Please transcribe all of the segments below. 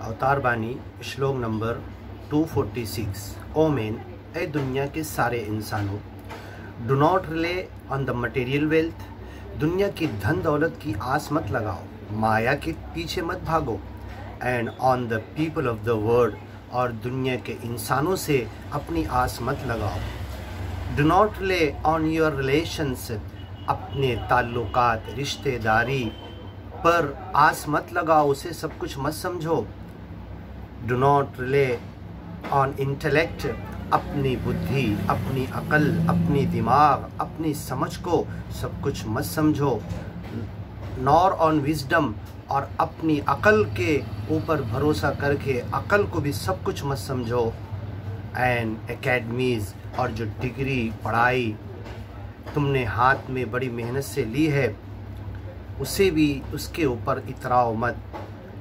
अवतार बानी श्लोक नंबर 246। ओमेन, ए दुनिया के सारे इंसानों, do not relay on the material wealth, दुनिया की धन दौलत की आस मत लगाओ, माया के पीछे मत भागो। And on the people of the world, और दुनिया के इंसानों से अपनी आस मत लगाओ। Do not relay on your relationship, अपने ताल्लुकात रिश्तेदारी पर आस मत लगाओ, उसे सब कुछ मत समझो। Do not relay on intellect, अपनी बुद्धि, अपनी अकल, अपनी दिमाग, अपनी समझ को सब कुछ मत समझो। नॉर ऑन विजडम, और अपनी अकल के ऊपर भरोसा करके अकल को भी सब कुछ मत समझो। एंड एकेडमीज़, और जो डिग्री पढ़ाई तुमने हाथ में बड़ी मेहनत से ली है उसे भी उसके ऊपर इतराओ मत।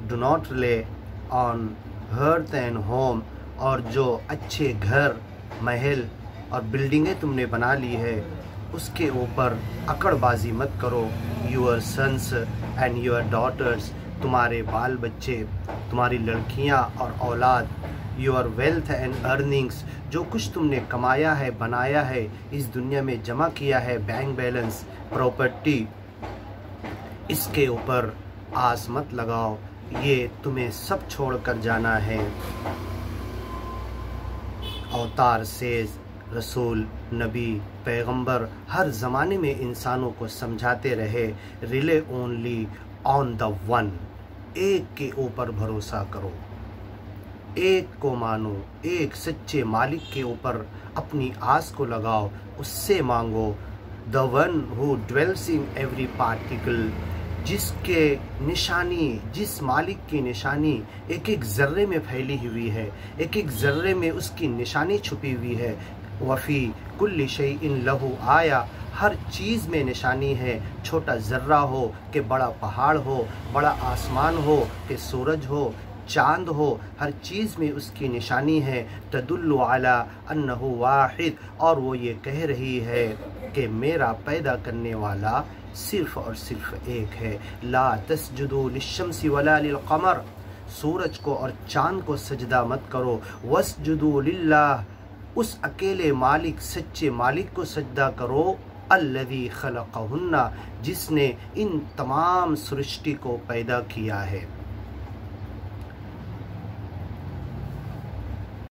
Do not relay on hearth and home, और जो अच्छे घर, महल और बिल्डिंगें तुमने बना ली है उसके ऊपर अकड़बाजी मत करो। Your sons and your daughters, तुम्हारे बाल बच्चे, तुम्हारी लड़कियां और औलाद, यूअर वेल्थ एंड अर्निंग्स, जो कुछ तुमने कमाया है, बनाया है, इस दुनिया में जमा किया है, बैंक बैलेंस, प्रॉपर्टी, इसके ऊपर आस मत लगाओ, ये तुम्हें सब छोड़कर जाना है। अवतार सेज, रसूल, नबी, पैगंबर हर ज़माने में इंसानों को समझाते रहे, relay only on the one, एक के ऊपर भरोसा करो, एक को मानो, एक सच्चे मालिक के ऊपर अपनी आस को लगाओ, उससे मांगो। The one who dwells in every particle, जिसके निशानी, जिस मालिक की निशानी एक एक ज़र्रे में फैली हुई है, एक एक ज़र्रे में उसकी निशानी छुपी हुई है। वफ़ी कुल्ली शैइन लहू आया, हर चीज़ में निशानी है, छोटा ज़र्रा हो कि बड़ा पहाड़ हो, बड़ा आसमान हो कि सूरज हो, चांद हो, हर चीज़ में उसकी निशानी है। तदुल्लु अला अन्नहु वाहिद, और वो ये कह रही है कि मेरा पैदा करने वाला सिर्फ़ और सिर्फ एक है। ला तस्जुदू लिश्शम्सी वला लिलक़मर, सूरज को और चांद को सजदा मत करो। वस्जुदू लिल्लाह, उस अकेले मालिक, सच्चे मालिक को सजदा करो। अल्लज़ी खलक़हुन्ना, जिसने इन तमाम सृष्टि को पैदा किया है।